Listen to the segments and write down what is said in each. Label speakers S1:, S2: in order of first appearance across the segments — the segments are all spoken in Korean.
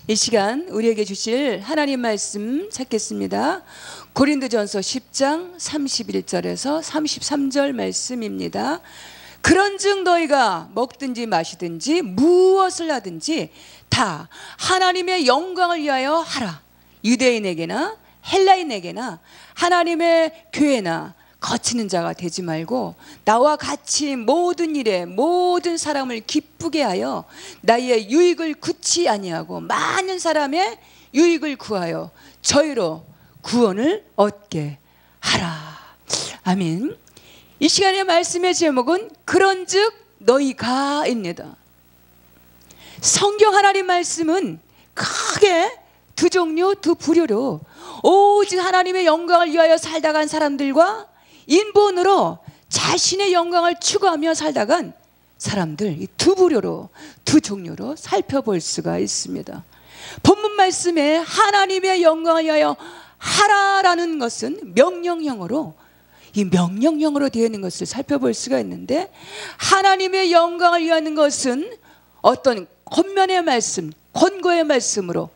S1: 이 시간 우리에게 주실 하나님 말씀 찾겠습니다. 고린도전서 10장 31절에서 33절 말씀입니다. 그런즉 너희가 먹든지 마시든지 무엇을 하든지 다 하나님의 영광을 위하여 하라. 유대인에게나 헬라인에게나 하나님의 교회나 거치는 자가 되지 말고 나와 같이 모든 일에 모든 사람을 기쁘게 하여 나의 유익을 굳지 아니하고 많은 사람의 유익을 구하여 저희로 구원을 얻게 하라. 아멘. 이 시간의 말씀의 제목은 그런즉 너희가입니다. 성경 하나님 말씀은 크게 두 종류 두 부류로 오직 하나님의 영광을 위하여 살다 간 사람들과 인본으로 자신의 영광을 추구하며 살다간 사람들, 이 두 부류로 두 종류로 살펴볼 수가 있습니다. 본문 말씀에 하나님의 영광을 위하여 하라라는 것은 명령형으로, 이 명령형으로 되어 있는 것을 살펴볼 수가 있는데, 하나님의 영광을 위하는 것은 어떤 권면의 말씀, 권고의 말씀으로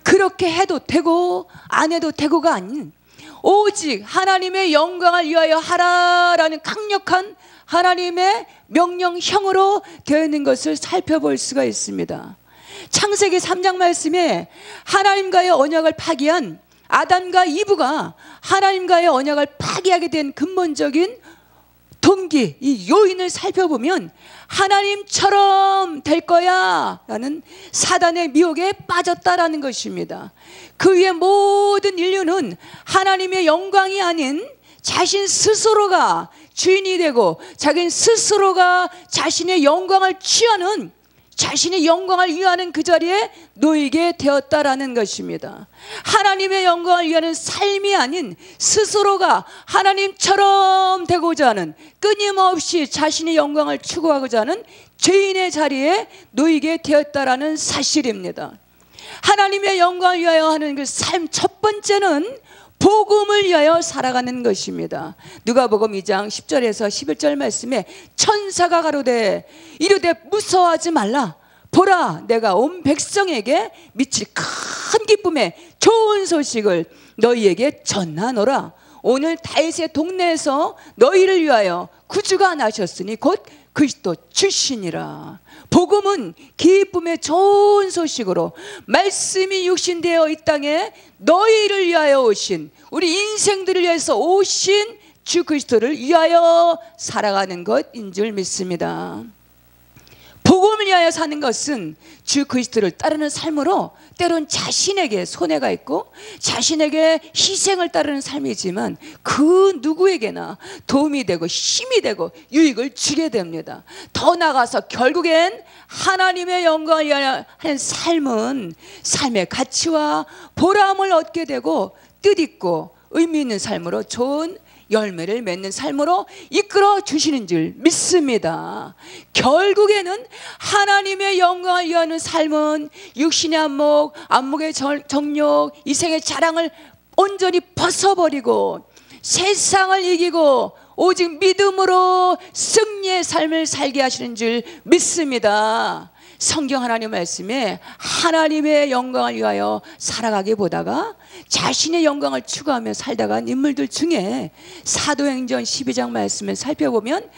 S1: 그렇게 해도 되고 안 해도 되고가 아닌 오직 하나님의 영광을 위하여 하라라는 강력한 하나님의 명령형으로 되어 있는 것을 살펴볼 수가 있습니다. 창세기 3장 말씀에 하나님과의 언약을 파기한 아담과 이브가 하나님과의 언약을 파기하게 된 근본적인 동기, 이 요인을 살펴보면 하나님처럼 될 거야 라는 사단의 미혹에 빠졌다라는 것입니다. 그 위에 모든 인류는 하나님의 영광이 아닌 자신 스스로가 주인이 되고 자기 스스로가 자신의 영광을 취하는, 자신의 영광을 위하는 그 자리에 놓이게 되었다라는 것입니다. 하나님의 영광을 위하는 삶이 아닌 스스로가 하나님처럼 되고자 하는, 끊임없이 자신의 영광을 추구하고자 하는 죄인의 자리에 놓이게 되었다라는 사실입니다. 하나님의 영광을 위하여 하는 그 삶 첫 번째는 복음을 위하여 살아가는 것입니다. 누가복음 2장 10절에서 11절 말씀에 천사가 가로되 이르되 무서워하지 말라. 보라, 내가 온 백성에게 미칠 큰 기쁨의 좋은 소식을 너희에게 전하노라. 오늘 다윗의 동네에서 너희를 위하여 구주가 나셨으니 곧 그리스도 주시니라. 복음은 기쁨의 좋은 소식으로 말씀이 육신되어 이 땅에 너희를 위하여 오신, 우리 인생들을 위해서 오신 주 그리스도를 위하여 살아가는 것인 줄 믿습니다. 복음을 위하여 사는 것은 주 그리스도를 따르는 삶으로 때론 자신에게 손해가 있고 자신에게 희생을 따르는 삶이지만 그 누구에게나 도움이 되고 힘이 되고 유익을 주게 됩니다. 더 나아가서 결국엔 하나님의 영광을 위하여 하는 삶은 삶의 가치와 보람을 얻게 되고 뜻있고 의미 있는 삶으로 좋은 열매를 맺는 삶으로 이끌어 주시는 줄 믿습니다. 결국에는 하나님의 영광을 위하는 삶은 육신의 안목, 안목의 정욕, 이생의 자랑을 온전히 벗어버리고 세상을 이기고 오직 믿음으로 승리의 삶을 살게 하시는 줄 믿습니다. 성경 하나님 말씀에 하나님의 영광을 위하여 살아가기보다가 자신의 영광을 추구하며 살다간 인물들 중에 사도행전 12장 말씀을 살펴보면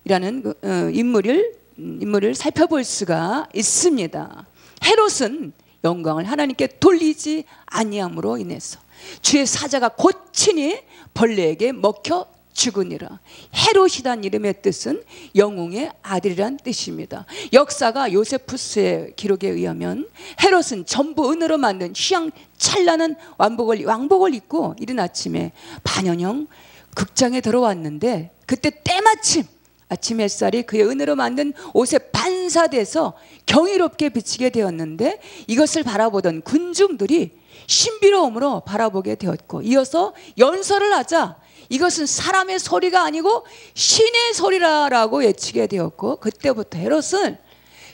S1: 헤롯이라는 인물을 살펴볼 수가 있습니다. 헤롯은 영광을 하나님께 돌리지 아니함으로 인해서 주의 사자가 곧친히 벌레에게 먹혀 죽으니라. 헤롯이란 이름의 뜻은 영웅의 아들이란 뜻입니다. 역사가 요세푸스의 기록에 의하면 헤롯은 전부 은으로 만든 휘황찬란한 왕복을 입고 이른 아침에 반연형 극장에 들어왔는데 그때 때마침 아침 햇살이 그의 은으로 만든 옷에 반사돼서 경이롭게 비치게 되었는데 이것을 바라보던 군중들이 신비로움으로 바라보게 되었고, 이어서 연설을 하자 이것은 사람의 소리가 아니고 신의 소리라고 외치게 되었고, 그때부터 헤롯을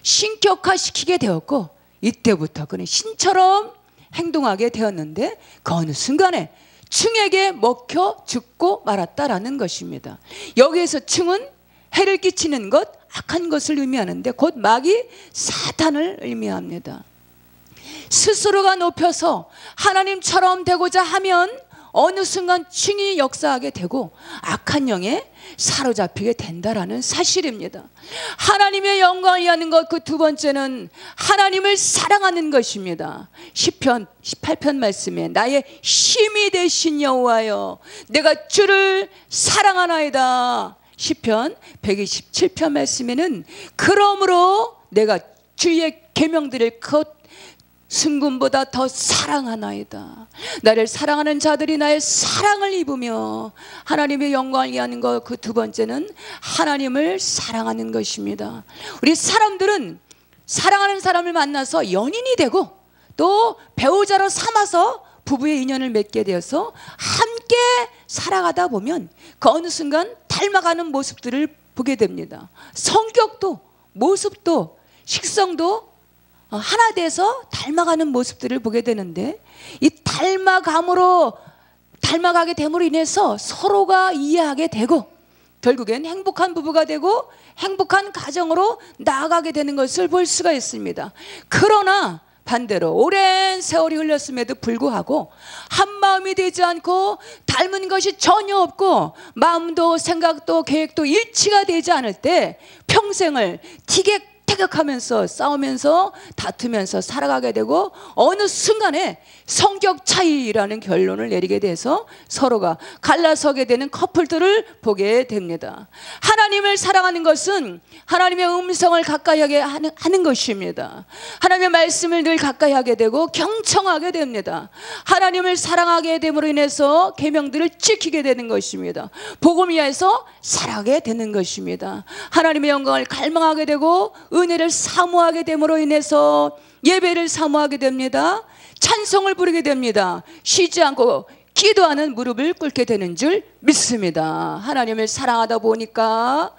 S1: 신격화시키게 되었고, 이때부터 그는 신처럼 행동하게 되었는데 그 어느 순간에 충에게 먹혀 죽고 말았다라는 것입니다. 여기에서 충은 해를 끼치는 것 악한 것을 의미하는데 곧 마귀 사탄을 의미합니다. 스스로가 높여서 하나님처럼 되고자 하면 어느 순간 층이 역사하게 되고 악한 영에 사로잡히게 된다라는 사실입니다. 하나님의 영광을 위하는 것, 그 두 번째는 하나님을 사랑하는 것입니다. 시편 18편 말씀에 나의 힘이 되신 여호와여 내가 주를 사랑하나이다. 시편 127편 말씀에는 그러므로 내가 주의 계명들을 곧 승금보다 더 사랑하나이다. 나를 사랑하는 자들이 나의 사랑을 입으며 하나님의 영광을 위하는 것, 그 두 번째는 하나님을 사랑하는 것입니다. 우리 사람들은 사랑하는 사람을 만나서 연인이 되고 또 배우자로 삼아서 부부의 인연을 맺게 되어서 함께 살아가다 보면 그 어느 순간 닮아가는 모습들을 보게 됩니다. 성격도 모습도 식성도 하나 돼서 닮아가는 모습들을 보게 되는데 이 닮아가게 됨으로 인해서 서로가 이해하게 되고 결국엔 행복한 부부가 되고 행복한 가정으로 나아가게 되는 것을 볼 수가 있습니다. 그러나 반대로 오랜 세월이 흘렀음에도 불구하고 한마음이 되지 않고 닮은 것이 전혀 없고 마음도 생각도 계획도 일치가 되지 않을 때 평생을 티격태격하면서 싸우면서 다투면서 살아가게 되고 어느 순간에 성격 차이라는 결론을 내리게 돼서 서로가 갈라서게 되는 커플들을 보게 됩니다. 하나님을 사랑하는 것은 하나님의 음성을 가까이 하게 하는 것입니다. 하나님의 말씀을 늘 가까이 하게 되고 경청하게 됩니다. 하나님을 사랑하게 됨으로 인해서 계명들을 지키게 되는 것입니다. 복음 위에서 살아가게 되는 것입니다. 하나님의 영광을 갈망하게 되고 은혜를 사모하게 됨으로 인해서 예배를 사모하게 됩니다. 찬송을 부르게 됩니다. 쉬지 않고 기도하는 무릎을 꿇게 되는 줄 믿습니다. 하나님을 사랑하다 보니까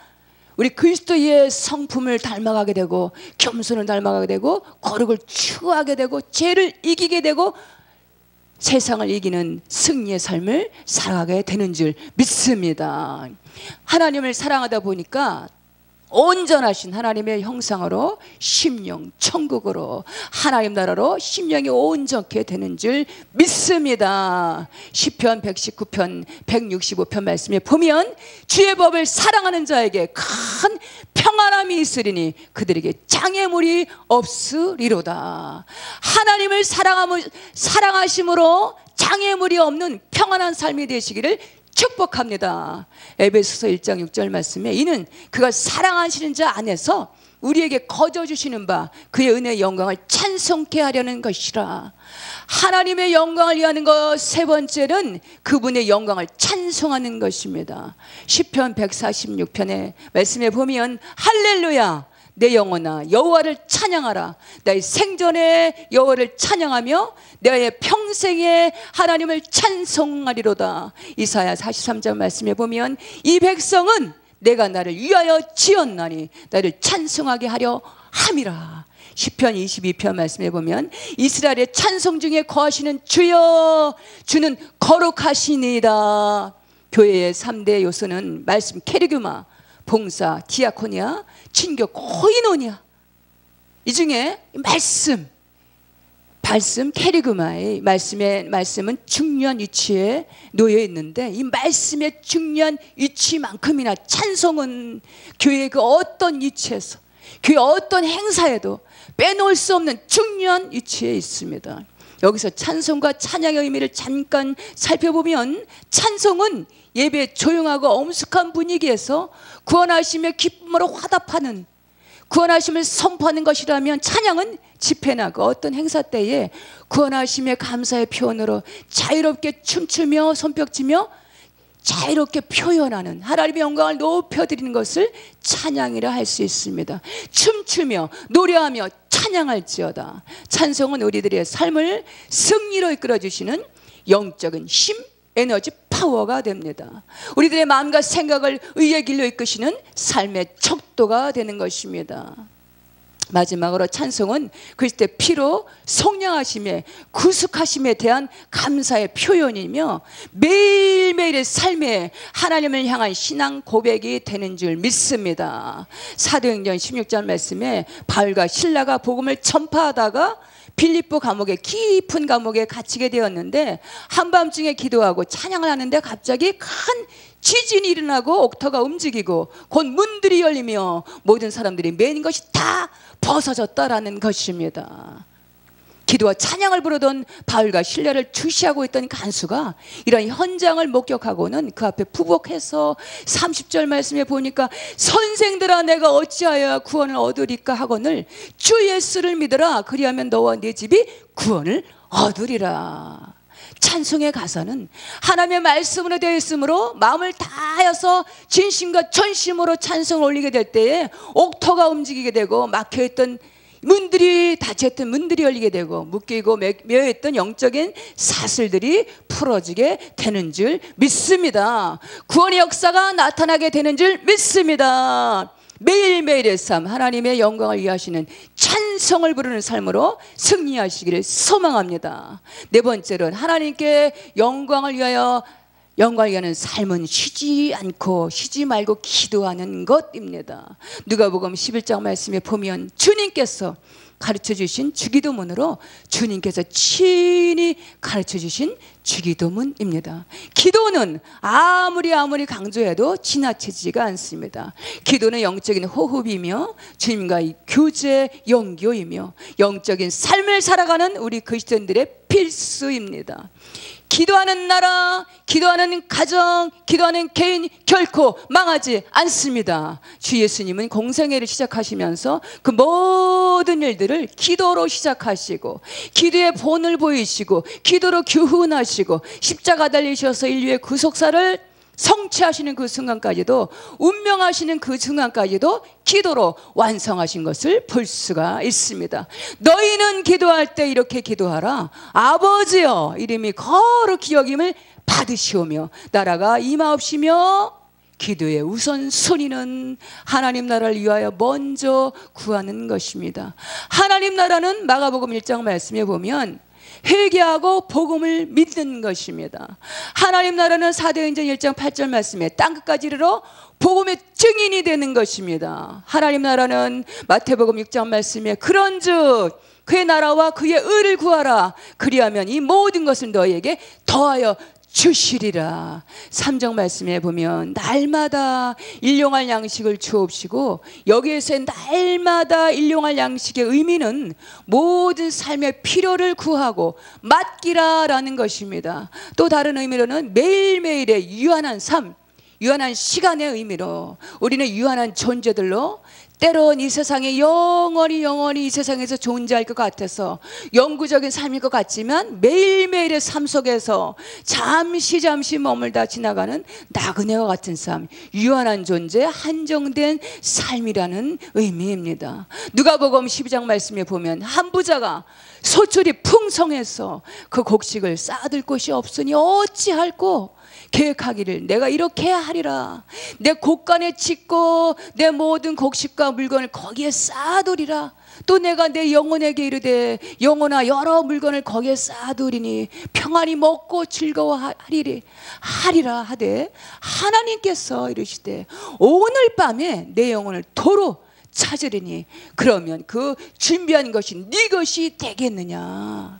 S1: 우리 그리스도의 성품을 닮아가게 되고 겸손을 닮아가게 되고 거룩을 추구하게 되고 죄를 이기게 되고 세상을 이기는 승리의 삶을 살아가게 되는 줄 믿습니다. 하나님을 사랑하다 보니까 온전하신 하나님의 형상으로 심령 천국으로 하나님 나라로 심령이 온전케 되는 줄 믿습니다. 시편 119편 165편 말씀에 보면 주의 법을 사랑하는 자에게 큰 평안함이 있으리니 그들에게 장애물이 없으리로다. 하나님을 사랑하심으로 장애물이 없는 평안한 삶이 되시기를 축복합니다. 에베소서 1장 6절 말씀에 이는 그가 사랑하시는 자 안에서 우리에게 거저 주시는 바 그의 은혜의 영광을 찬송케 하려는 것이라. 하나님의 영광을 위하는 것 세 번째는 그분의 영광을 찬송하는 것입니다. 시편 146편의 말씀에 보면 할렐루야 내 영혼아 여호와를 찬양하라. 나의 생전에 여호와를 찬양하며 나의 평생에 하나님을 찬송하리로다. 이사야 43장 말씀에 보면 이 백성은 내가 나를 위하여 지었나니 나를 찬송하게 하려 함이라. 시편 22편 말씀에 보면 이스라엘의 찬송 중에 거하시는 주여 주는 거룩하시니이다. 교회의 3대 요소는 말씀 케르그마 봉사, 디아코니아, 친교, 코이노니아. 이 중에 말씀 케리그마의 말씀은 중요한 위치에 놓여 있는데 이 말씀의 중요한 위치만큼이나 찬송은 교회의 그 어떤 위치에서 교회 어떤 행사에도 빼놓을 수 없는 중요한 위치에 있습니다. 여기서 찬송과 찬양의 의미를 잠깐 살펴보면 찬송은 예배 조용하고 엄숙한 분위기에서 구원하심의 기쁨으로 화답하는 구원하심을 선포하는 것이라면 찬양은 집회나 그 어떤 행사 때에 구원하심의 감사의 표현으로 자유롭게 춤추며 손뼉치며 자유롭게 표현하는 하나님의 영광을 높여드리는 것을 찬양이라 할 수 있습니다. 춤추며 노래하며 찬양할지어다. 찬송은 우리들의 삶을 승리로 이끌어주시는 영적인 힘, 에너지, 파워가 됩니다. 우리들의 마음과 생각을 의의 길로 이끄시는 삶의 척도가 되는 것입니다. 마지막으로 찬송은 그리스도의 피로 속량하심에 구속하심에 대한 감사의 표현이며 매일매일의 삶에 하나님을 향한 신앙 고백이 되는 줄 믿습니다. 사도행전 16장 말씀에 바울과 실라가 복음을 전파하다가 빌립보 감옥에, 깊은 감옥에 갇히게 되었는데 한밤중에 기도하고 찬양을 하는데 갑자기 큰 지진이 일어나고 옥터가 움직이고 곧 문들이 열리며 모든 사람들이 맨 것이 다 벗어졌다라는 것입니다. 기도와 찬양을 부르던 바울과 실라를 주시하고 있던 간수가 이런 현장을 목격하고는 그 앞에 부복해서 30절 말씀에 보니까 선생들아 내가 어찌하여 구원을 얻으리까 하거늘 주 예수를 믿어라 그리하면 너와 네 집이 구원을 얻으리라. 찬송의 가사는 하나님의 말씀으로 되어 있으므로 마음을 다하여서 진심과 전심으로 찬송을 올리게 될 때에 옥터가 움직이게 되고 막혀있던 문들이, 닫혀있던 문들이 열리게 되고 묶이고 매여있던 영적인 사슬들이 풀어지게 되는 줄 믿습니다. 구원의 역사가 나타나게 되는 줄 믿습니다. 매일매일의 삶, 하나님의 영광을 위하시는 찬송을 부르는 삶으로 승리하시기를 소망합니다. 네 번째로는 하나님께 영광을 위하는 삶은 쉬지 않고 쉬지 말고 기도하는 것입니다. 누가복음 11장 말씀에 보면 주님께서 가르쳐 주신 주기도문으로 주님께서 친히 가르쳐 주신 주기도문입니다. 기도는 아무리 강조해도 지나치지가 않습니다. 기도는 영적인 호흡이며 주님과의 교제 영교이며 영적인 삶을 살아가는 우리 그리스도인들의 필수입니다. 기도하는 나라, 기도하는 가정, 기도하는 개인 결코 망하지 않습니다. 주 예수님은 공생애를 시작하시면서 그 모든 일들을 기도로 시작하시고 기도의 본을 보이시고 기도로 교훈하시고 십자가 달리셔서 인류의 구속사를 성취하시는 그 순간까지도, 운명하시는 그 순간까지도 기도로 완성하신 것을 볼 수가 있습니다. 너희는 기도할 때 이렇게 기도하라. 아버지여 이름이 거룩히 여김을 받으시오며 나라가 임하옵시며. 기도의 우선순위는 하나님 나라를 위하여 먼저 구하는 것입니다. 하나님 나라는 마가복음 1장 말씀에 보면 회개하고 복음을 믿는 것입니다. 하나님 나라는 사도행전 1장 8절 말씀에 땅끝까지 이르러 복음의 증인이 되는 것입니다. 하나님 나라는 마태복음 6장 말씀에 그런즉 그의 나라와 그의 의를 구하라 그리하면 이 모든 것을 너희에게 더하여 주시리라. 3장 말씀에 보면 날마다 일용할 양식을 주옵시고, 여기에서의 날마다 일용할 양식의 의미는 모든 삶의 필요를 구하고 맡기라라는 것입니다. 또 다른 의미로는 매일매일의 유한한 삶, 유한한 시간의 의미로 우리는 유한한 존재들로 때론 이 세상에 영원히 이 세상에서 존재할 것 같아서 영구적인 삶일 것 같지만 매일매일의 삶 속에서 잠시 머물다 지나가는 나그네와 같은 삶, 유한한 존재, 한정된 삶이라는 의미입니다. 누가복음 12장 말씀에 보면 한 부자가 소출이 풍성해서 그 곡식을 쌓아둘 곳이 없으니 어찌할꼬 계획하기를 내가 이렇게 하리라. 내 곳간에 짓고 내 모든 곡식과 물건을 거기에 쌓아두리라. 또 내가 내 영혼에게 이르되 영혼아 여러 물건을 거기에 쌓아두리니 평안히 먹고 즐거워하리라 하되, 하나님께서 이르시되 오늘 밤에 내 영혼을 도로 찾으리니 그러면 그 준비한 것이 네 것이 되겠느냐.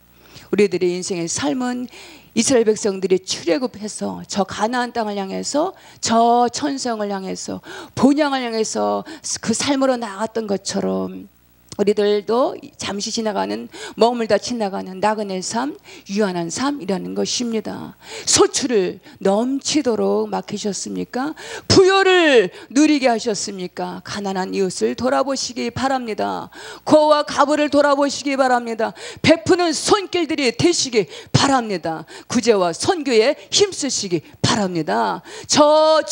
S1: 우리들의 인생의 삶은 이스라엘 백성들이 출애굽해서 저 가나안 땅을 향해서, 저 천성을 향해서, 본향을 향해서 그 삶으로 나아갔던 것처럼 우리들도 잠시 지나가는, 머물다 지나가는 나그네 삶, 유한한 삶이라는 것입니다. 소출을 넘치도록 맡기셨습니까? 부요를 누리게 하셨습니까? 가난한 이웃을 돌아보시기 바랍니다. 고와 가부를 돌아보시기 바랍니다. 베푸는 손길들이 되시기 바랍니다. 구제와 선교에 힘쓰시기 바랍니다. 저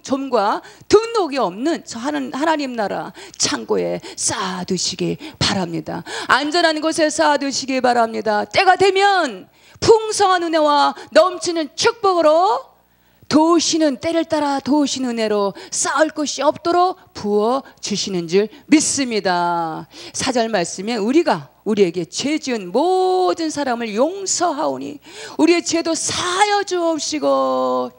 S1: 좀과 등록이 없는 저 하나님 나라 창고에 쌓아두시기 바랍니다. 안전한 곳에 쌓아두시기 바랍니다. 때가 되면 풍성한 은혜와 넘치는 축복으로 도우시는 때를 따라 도우시는 은혜로 쌓을 것이 없도록 부어주시는 줄 믿습니다. 4절 말씀에 우리가 우리에게 죄 지은 모든 사람을 용서하오니 우리의 죄도 사하여 주옵시고,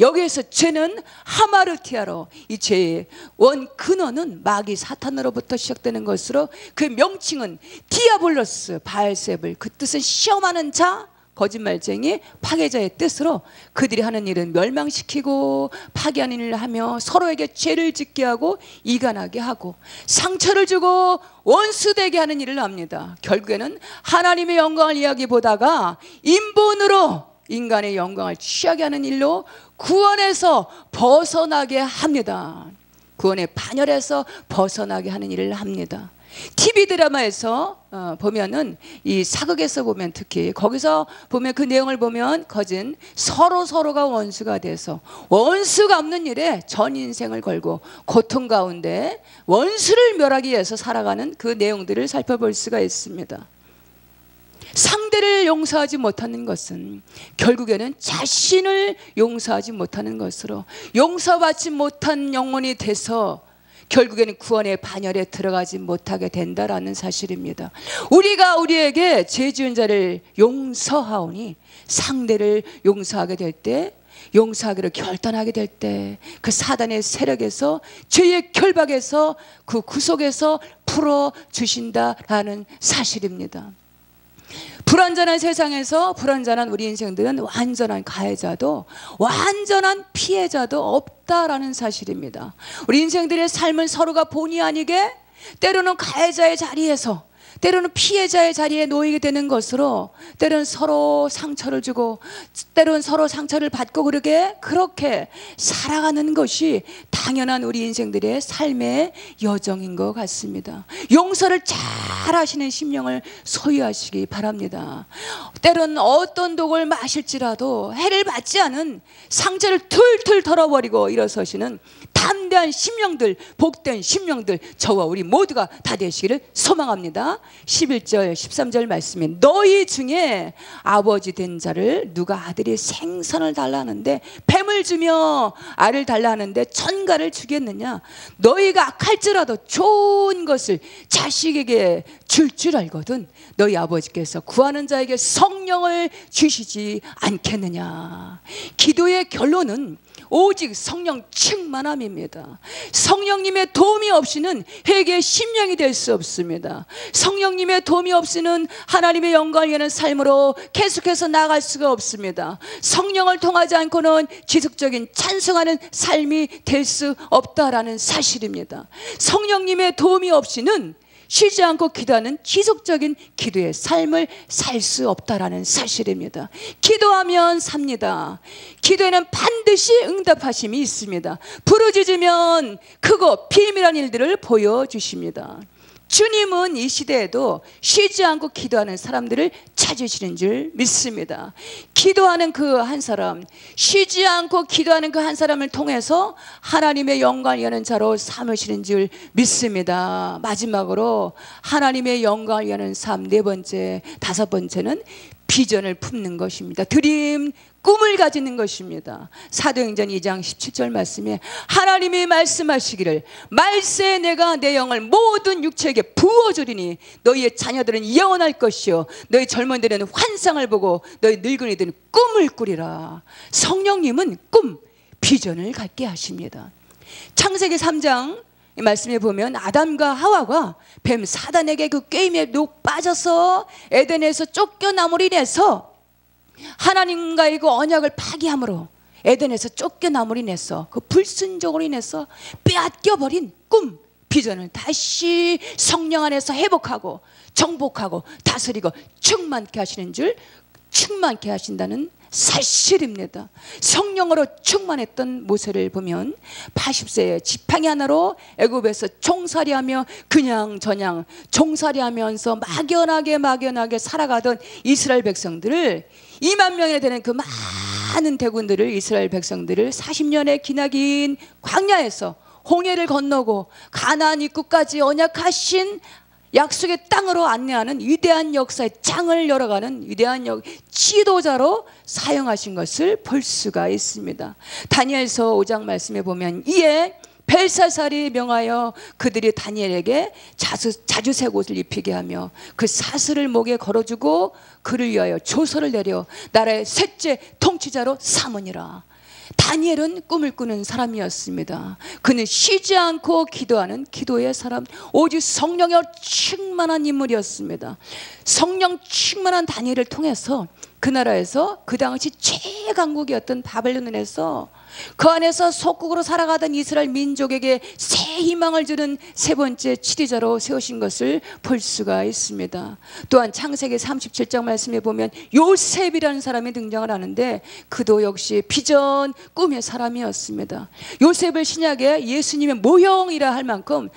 S1: 여기에서 죄는 하마르티아로, 이 죄의 원 근원은 마귀 사탄으로부터 시작되는 것으로 그 명칭은 디아블로스, 바알세불, 그 뜻은 시험하는 자, 거짓말쟁이, 파괴자의 뜻으로 그들이 하는 일은 멸망시키고 파괴하는 일을 하며 서로에게 죄를 짓게 하고 이간하게 하고 상처를 주고 원수되게 하는 일을 합니다. 결국에는 하나님의 영광을 이야기보다가 인본으로 인간의 영광을 취하게 하는 일로 구원에서 벗어나게 합니다. 구원의 반열에서 벗어나게 하는 일을 합니다. TV 드라마에서 보면은 이 사극에서 보면 특히 거기서 보면 그 내용을 보면 거진 서로가 원수가 돼서 원수가 없는 일에 전 인생을 걸고 고통 가운데 원수를 멸하기 위해서 살아가는 그 내용들을 살펴볼 수가 있습니다. 상대를 용서하지 못하는 것은 결국에는 자신을 용서하지 못하는 것으로 용서받지 못한 영혼이 돼서 결국에는 구원의 반열에 들어가지 못하게 된다라는 사실입니다. 우리가 우리에게 죄 지은 자를 용서하오니 상대를 용서하게 될 때, 용서하기를 결단하게 될 때 그 사단의 세력에서 죄의 결박에서 그 구속에서 풀어주신다라는 사실입니다. 불완전한 세상에서 불완전한 우리 인생들은 완전한 가해자도 완전한 피해자도 없다라는 사실입니다. 우리 인생들의 삶은 서로가 본의 아니게 때로는 가해자의 자리에서 때로는 피해자의 자리에 놓이게 되는 것으로 때로는 서로 상처를 주고 때로는 서로 상처를 받고 그렇게 살아가는 것이 당연한 우리 인생들의 삶의 여정인 것 같습니다. 용서를 잘 하시는 심령을 소유하시기 바랍니다. 때로는 어떤 독을 마실지라도 해를 받지 않은 상처를 툴툴 털어버리고 일어서시는 담대한 심령들, 복된 심령들 저와 우리 모두가 다 되시기를 소망합니다. 11절 13절 말씀에 너희 중에 아버지 된 자를 누가 아들이 생선을 달라 하는데 뱀을 주며 알을 달라 하는데 천가를 주겠느냐. 너희가 악할지라도 좋은 것을 자식에게 줄 알거든 너희 아버지께서 구하는 자에게 성령을 주시지 않겠느냐. 기도의 결론은 오직 성령 충만함입니다. 성령님의 도움이 없이는 회개의 심령이 될 수 없습니다. 성령님의 도움이 없이는 하나님의 영광을 위하는 삶으로 계속해서 나아갈 수가 없습니다. 성령을 통하지 않고는 지속적인 찬송하는 삶이 될 수 없다라는 사실입니다. 성령님의 도움이 없이는 쉬지 않고 기도하는 지속적인 기도의 삶을 살 수 없다라는 사실입니다. 기도하면 삽니다. 기도에는 반드시 응답하심이 있습니다. 부르짖으면 크고 비밀한 일들을 보여주십니다. 주님은 이 시대에도 쉬지 않고 기도하는 사람들을 찾으시는 줄 믿습니다. 기도하는 그 한 사람, 쉬지 않고 기도하는 그 한 사람을 통해서 하나님의 영광을 위하는 자로 삼으시는 줄 믿습니다. 마지막으로 하나님의 영광을 위하는 삶 네 번째, 다섯 번째는 비전을 품는 것입니다. 드림, 꿈을 가지는 것입니다. 사도행전 2장 17절 말씀에 하나님이 말씀하시기를 말세에 내가 내 영을 모든 육체에게 부어주리니 너희의 자녀들은 영원할 것이요 너희 젊은이들은 환상을 보고 너희 늙은이들은 꿈을 꾸리라. 성령님은 꿈, 비전을 갖게 하십니다. 창세기 3장 말씀에 보면 아담과 하와가 뱀 사단에게 그 게임에 빠져서 에덴에서 쫓겨남으로 인해서 하나님과의 그 언약을 파기함으로 에덴에서 쫓겨남으로 인해서 그 불순종으로 인해서 빼앗겨버린 꿈, 비전을 다시 성령 안에서 회복하고 정복하고 다스리고 충만케 하시는 줄, 충만케 하신다는 사실입니다. 성령으로 충만했던 모세를 보면 80세에 지팡이 하나로 애굽에서 종살이하며 그냥저냥 종살이하면서 막연하게 살아가던 이스라엘 백성들을 2만 명에 되는 그 많은 대군들을 이스라엘 백성들을 40년의 기나긴 광야에서 홍해를 건너고 가나안 입구까지 언약하신 약속의 땅으로 안내하는 위대한 역사의 장을 열어가는 위대한 지도자로 사용하신 것을 볼 수가 있습니다. 다니엘서 5장 말씀에 보면 이에 벨사살이 명하여 그들이 다니엘에게 자주색 옷을 입히게 하며 그 사슬을 목에 걸어주고 그를 위하여 조서를 내려 나라의 셋째 통치자로 삼으니라. 다니엘은 꿈을 꾸는 사람이었습니다. 그는 쉬지 않고 기도하는 기도의 사람, 오직 성령에 충만한 인물이었습니다. 성령 충만한 다니엘을 통해서 그 나라에서 그 당시 최강국이었던 바벨론에서 그 안에서 속국으로 살아가던 이스라엘 민족에게 새 희망을 주는 세 번째 치리자로 세우신 것을 볼 수가 있습니다. 또한 창세기 37장 말씀에 보면 요셉이라는 사람이 등장을 하는데 그도 역시 비전 꿈의 사람이었습니다. 요셉을 신약에 예수님의 모형이라 할 만큼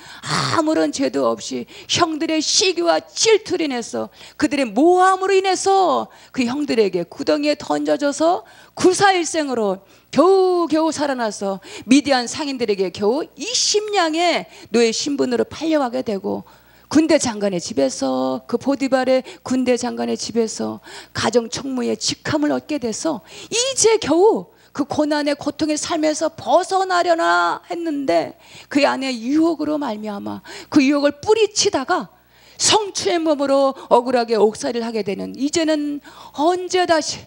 S1: 아무런 죄도 없이 형들의 시기와 질투로 인해서 그들의 모함으로 인해서 그 형들에게 구덩이에 던져져서 구사일생으로 겨우 살아나서 미디안 상인들에게 겨우 20냥의 노예 신분으로 팔려가게 되고 군대 장관의 집에서 그 보디발의 군대 장관의 집에서 가정 총무의 직함을 얻게 돼서 이제 겨우 그 고난의 고통의 삶에서 벗어나려나 했는데 그 안에 유혹으로 말미암아 그 유혹을 뿌리치다가 성추의 몸으로 억울하게 옥살이를 하게 되는 이제는 언제 다시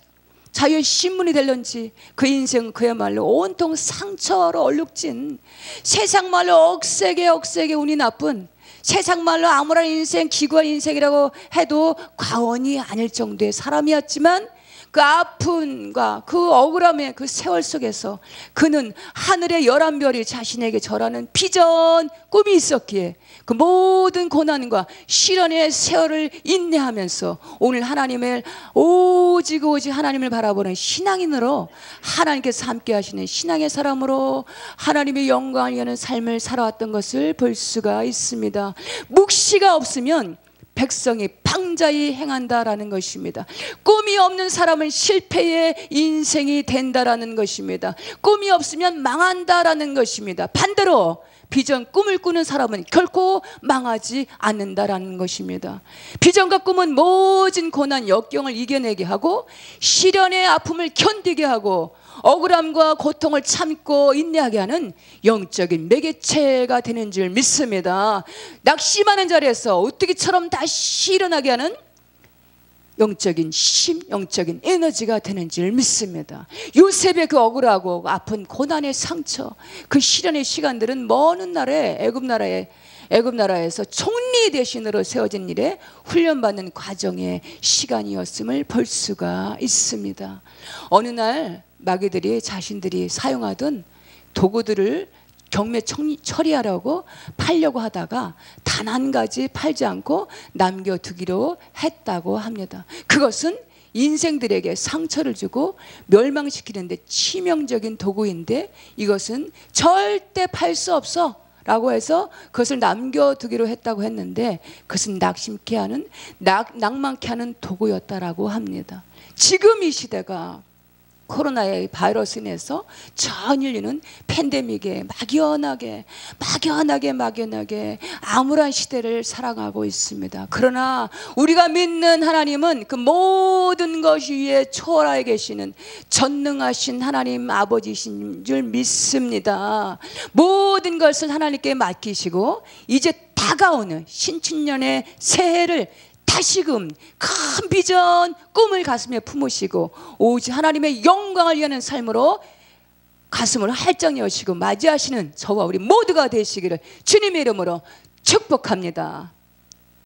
S1: 자유의 신분이 될런지 그 인생은 그야말로 온통 상처로 얼룩진 세상 말로 억세게 운이 나쁜 세상 말로 아무런 인생 기구한 인생이라고 해도 과언이 아닐 정도의 사람이었지만 그 아픔과 그 억울함의 그 세월 속에서 그는 하늘의 11별이 자신에게 절하는 비전 꿈이 있었기에 그 모든 고난과 시련의 세월을 인내하면서 오늘 하나님을 오직 하나님을 바라보는 신앙인으로 하나님께서 함께 하시는 신앙의 사람으로 하나님의 영광을 위하는 삶을 살아왔던 것을 볼 수가 있습니다. 묵시가 없으면 백성이 방자히 행한다라는 것입니다. 꿈이 없는 사람은 실패의 인생이 된다라는 것입니다. 꿈이 없으면 망한다라는 것입니다. 반대로 비전 꿈을 꾸는 사람은 결코 망하지 않는다라는 것입니다. 비전과 꿈은 모든 고난 역경을 이겨내게 하고 시련의 아픔을 견디게 하고 억울함과 고통을 참고 인내하게 하는 영적인 매개체가 되는 줄 믿습니다. 낙심하는 자리에서 오뚜기처럼 다시 일어나게 하는 영적인 힘, 영적인 에너지가 되는 줄 믿습니다. 요셉의 그 억울하고 아픈 고난의 상처, 그 시련의 시간들은 먼 나라에 애굽 나라에서 총리 대신으로 세워진 일에 훈련받는 과정의 시간이었음을 볼 수가 있습니다. 어느 날 마귀들이 자신들이 사용하던 도구들을 경매 처리하려고 팔려고 하다가 단 한 가지 팔지 않고 남겨두기로 했다고 합니다. 그것은 인생들에게 상처를 주고 멸망시키는데 치명적인 도구인데 이것은 절대 팔 수 없어 라고 해서 그것을 남겨두기로 했다고 했는데 그것은 낙심케 하는 낭만케 하는 도구였다라고 합니다. 지금 이 시대가 코로나의 바이러스 인해서 전 인류는 팬데믹에 막연하게 암울한 시대를 살아가고 있습니다. 그러나 우리가 믿는 하나님은 그 모든 것 위에 초월하에 계시는 전능하신 하나님 아버지신 줄 믿습니다. 모든 것을 하나님께 맡기시고 이제 다가오는 신춘년의 새해를 다시금 큰 비전 꿈을 가슴에 품으시고 오직 하나님의 영광을 위하는 삶으로 가슴을 활짝 여시고 맞이하시는 저와 우리 모두가 되시기를 주님의 이름으로 축복합니다.